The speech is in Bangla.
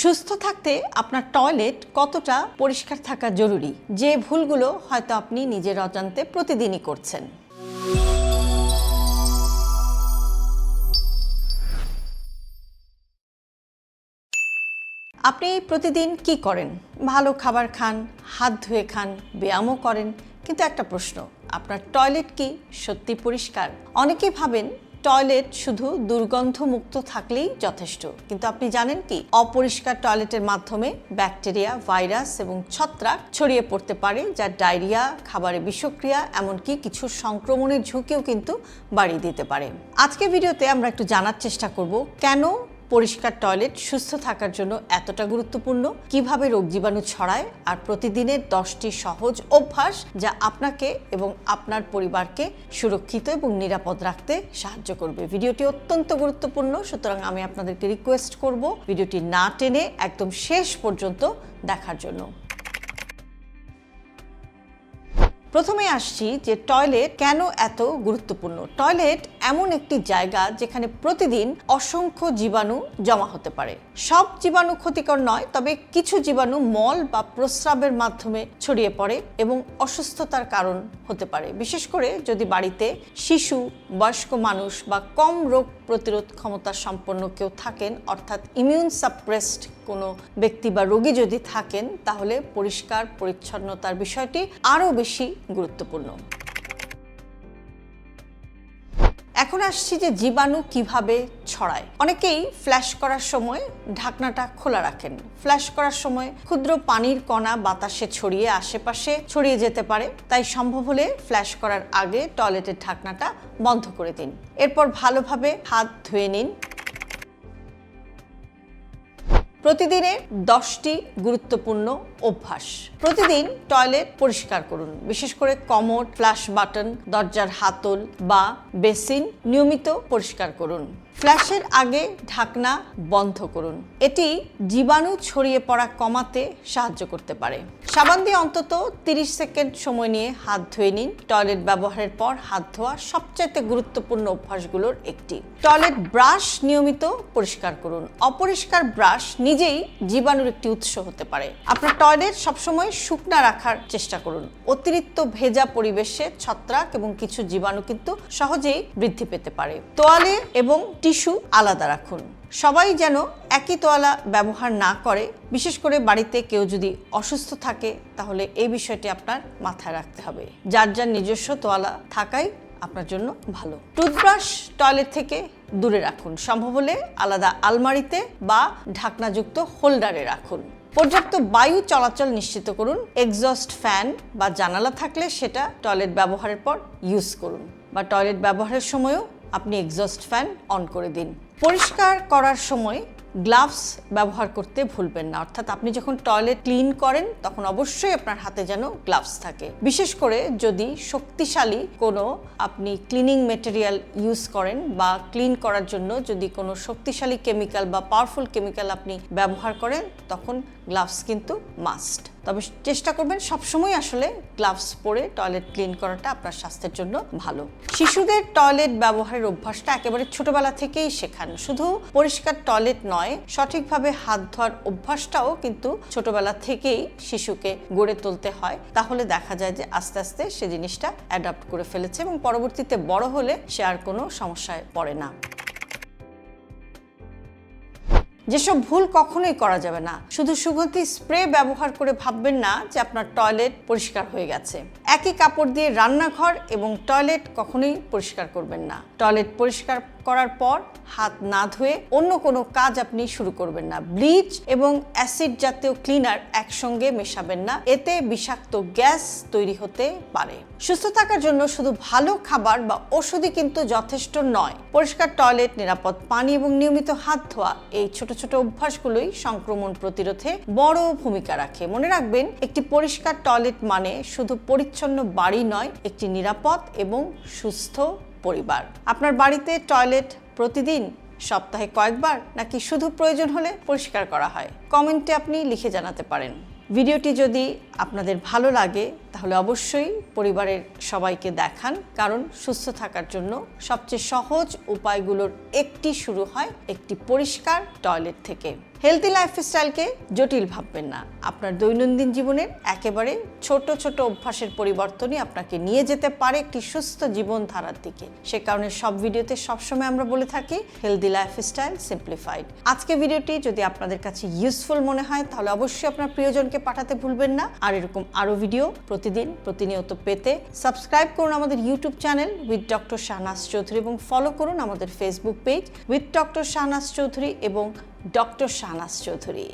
সুস্থ থাকতে আপনার টয়লেট কতটা পরিষ্কার থাকা জরুরি, যে ভুলগুলো হয়তো আপনি নিজের অজান্তে প্রতিদিনই করছেন। আপনি প্রতিদিন কি করেন? ভালো খাবার খান, হাত ধুয়ে খান, ব্যায়ামও করেন, কিন্তু একটা প্রশ্ন, আপনার টয়লেট কি সত্যি পরিষ্কার? অনেকেই ভাবেন টয়লেট শুধু দুর্গন্ধমুক্ত থাকলেই যথেষ্ট, কিন্তু আপনি জানেন কি, অপরিষ্কার টয়লেটের মাধ্যমে ব্যাকটেরিয়া, ভাইরাস এবং ছত্রাক ছড়িয়ে পড়তে পারে, যা ডায়রিয়া, খাবারে বিষক্রিয়া, এমনকি কিছু সংক্রমণের ঝুঁকিও কিন্তু বাড়িয়ে দিতে পারে। আজকের ভিডিওতে আমরা একটু জানার চেষ্টা করব কেন পরিষ্কার টয়লেট সুস্থ থাকার জন্য এতটা গুরুত্বপূর্ণ, কিভাবে রোগ জীবাণু ছড়ায়, আর প্রতিদিনের 10টি সহজ অভ্যাস যা আপনাকে এবং আপনার পরিবারকে সুরক্ষিত এবং নিরাপদ রাখতে সাহায্য করবে। ভিডিওটি অত্যন্ত গুরুত্বপূর্ণ, সুতরাং আমি আপনাদেরকে রিকোয়েস্ট করব ভিডিওটি না টেনে একদম শেষ পর্যন্ত দেখার জন্য। প্রথমে আসছি যে টয়লেট কেন এত গুরুত্বপূর্ণ। টয়লেট এমন একটি জায়গা যেখানে প্রতিদিন অসংখ্য জীবাণু জমা হতে পারে। সব জীবাণু ক্ষতিকর নয়, তবে কিছু জীবাণু মল বা প্রস্রাবের মাধ্যমে ছড়িয়ে পড়ে এবং অসুস্থতার কারণ হতে পারে, বিশেষ করে যদি বাড়িতে শিশু, বয়স্ক মানুষ বা কম রোগ প্রতিরোধ ক্ষমতা সম্পন্ন কেউ থাকেন, অর্থাৎ ইমিউন সাপ্রেসড কোনো ব্যক্তি বা রোগী যদি থাকেন, তাহলে পরিষ্কার পরিচ্ছন্নতার বিষয়টি আরও বেশি গুরুত্বপূর্ণ। এখন আসছি যে জীবাণু কিভাবে ছড়ায়। অনেকেই ফ্ল্যাশ করার সময় ঢাকনাটা খোলা রাখেন। ফ্ল্যাশ করার সময় ক্ষুদ্র পানির কণা বাতাসে ছড়িয়ে আশেপাশে ছড়িয়ে যেতে পারে, তাই সম্ভব হলে ফ্ল্যাশ করার আগে টয়লেটের ঢাকনাটা বন্ধ করে দিন। এরপর ভালোভাবে হাত ধুয়ে নিন। প্রতিদিনের 10টি গুরুত্বপূর্ণ অভ্যাস। প্রতিদিন টয়লেট পরিষ্কার করুন, বিশেষ করে কমোড, ফ্ল্যাশ বাটন, দরজার হাতল বা বেসিন নিয়মিত পরিষ্কার করুন। ফ্ল্যাশের আগে ঢাকনা বন্ধ করুন, এটি জীবাণু ছড়িয়ে পড়া কমাতে সাহায্য করতে পারে। সাবান দিয়ে অন্তত 30 সেকেন্ড সময় নিয়ে হাত ধুয়ে নিন। টয়লেট ব্যবহারের পর হাত ধোয়া সবচেয়ে গুরুত্বপূর্ণ অভ্যাসগুলোর একটি। টয়লেট ব্রাশ নিয়মিত পরিষ্কার করুন। অপরিষ্কার ব্রাশ নিজেই জীবাণুর একটি উৎস হতে পারে। আপনার টয়লেট সবসময় শুকনা রাখার চেষ্টা করুন। অতিরিক্ত ভেজা পরিবেশে ছত্রাক এবং কিছু জীবাণু কিন্তু সহজেই বৃদ্ধি পেতে পারে। তোয়ালে এবং টিস্যু আলাদা রাখুন। সবাই যেন একই তোয়ালা ব্যবহার না করে, বিশেষ করে বাড়িতে কেউ যদি অসুস্থ থাকে, তাহলে এই বিষয়টি আপনার মাথায় রাখতে হবে। যার যার নিজস্ব তোয়ালা থাকাই আপনার জন্য ভালো। টুথব্রাশ টয়লেট থেকে দূরে রাখুন, সম্ভব হলে আলাদা আলমারিতে বা ঢাকনাযুক্ত হোল্ডারে রাখুন। পর্যাপ্ত বায়ু চলাচল নিশ্চিত করুন। এক্সস্ট ফ্যান বা জানালা থাকলে সেটা টয়লেট ব্যবহারের পর ইউজ করুন, বা টয়লেট ব্যবহারের সময়ও আপনি এক্সস্ট ফ্যান অন করে দিন। পরিষ্কার করার সময় গ্লাভস ব্যবহার করতে ভুলবেন না, অর্থাৎ আপনি যখন টয়লেট ক্লিন করেন তখন অবশ্যই আপনার হাতে যেন গ্লাভস থাকে। বিশেষ করে যদি শক্তিশালী কোনো আপনি ক্লিনিং মেটেরিয়াল ইউজ করেন বা ক্লিন করার জন্য যদি কোনো শক্তিশালী কেমিক্যাল বা পাওয়ারফুল কেমিক্যাল আপনি ব্যবহার করেন, তখন গ্লাভস কিন্তু মাস্ট। তবে চেষ্টা করবেন সবসময় আসলে গ্লাভস পরে টয়লেট ক্লিন করাটা আপনার স্বাস্থ্যের জন্য ভালো। শিশুদের টয়লেট ব্যবহারের অভ্যাসটা একেবারে ছোটবেলা থেকেই শেখান। শুধু পরিষ্কার টয়লেট নয়, সঠিকভাবে হাত ধোয়ার অভ্যাসটাও কিন্তু ছোটবেলা থেকেই শিশুকে গড়ে তুলতে হয়। তাহলে দেখা যায় যে আস্তে আস্তে সে জিনিসটা অ্যাডাপ্ট করে ফেলেছে এবং পরবর্তীতে বড় হলে সে আর কোনো সমস্যায় পড়ে না। যেসব ভুল কখনোই করা যাবে না, শুধু সুগন্ধি স্প্রে ব্যবহার করে ভাববেন না যে আপনার টয়লেট পরিষ্কার হয়ে গেছে। একই কাপড় দিয়ে রান্নাঘর এবং টয়লেট কখনোই পরিষ্কার করবেন না। টয়লেট পরিষ্কার করার পর হাত না ধুয়ে অন্য কোনো কাজ আপনি শুরু করবেন না। ব্লিচ এবং অ্যাসিড জাতীয় ক্লিনার একসঙ্গে মেশাবেন না, এতে বিষাক্ত গ্যাস তৈরি হতে পারে। সুস্থ থাকার জন্য শুধু ভালো খাবার বা ওষুধই কিন্তু যথেষ্ট নয়। পরিষ্কার টয়লেট, নিরাপদ পানি এবং নিয়মিত হাত ধোয়া, এই ছোট ছোট অভ্যাসগুলোই সংক্রমণ প্রতিরোধে বড় ভূমিকা রাখে। মনে রাখবেন, একটি পরিষ্কার টয়লেট মানে শুধু পরিচ্ছন্ন বাড়ি নয়, একটি নিরাপদ এবং সুস্থ পরিবার। আপনার বাড়িতে টয়লেট প্রতিদিন, সপ্তাহে কয়েকবার, নাকি শুধু প্রয়োজন হলে পরিষ্কার করা হয়? কমেন্টে আপনি লিখে জানাতে পারেন। ভিডিওটি যদি আপনাদের ভালো লাগে তাহলে অবশ্যই পরিবারের সবাইকে দেখান, কারণ সুস্থ থাকার জন্য সবচেয়ে সহজ উপায়গুলোর একটি শুরু হয় একটি পরিষ্কার টয়লেট থেকে। হেলদি লাইফস্টাইলকে জটিল ভাববেন না, আপনার দৈনন্দিন জীবনের একেবারে ছোট ছোট অভ্যাসের পরিবর্তনই আপনাকে নিয়ে যেতে পারে একটি সুস্থ জীবনধারার দিকে। সে কারণে সব ভিডিওতে সবসময় আমরা বলে থাকি হেলদি লাইফস্টাইল সিম্পলিফাইড। আজকে ভিডিওটি যদি আপনাদের কাছে ইউজফুল মনে হয় তাহলে অবশ্যই আপনার প্রিয়জনকে পাঠাতে ভুলবেন না। আর এরকম আরও ভিডিও প্রতিনিয়ত পেতে সাবস্ক্রাইব করুন আমাদের YouTube channel with doctor Shahnaz Chowdhury এবং ফলো করুন আমাদের Facebook page with doctor Shahnaz Chowdhury এবং ডক্টর শাহনাজ চৌধুরী।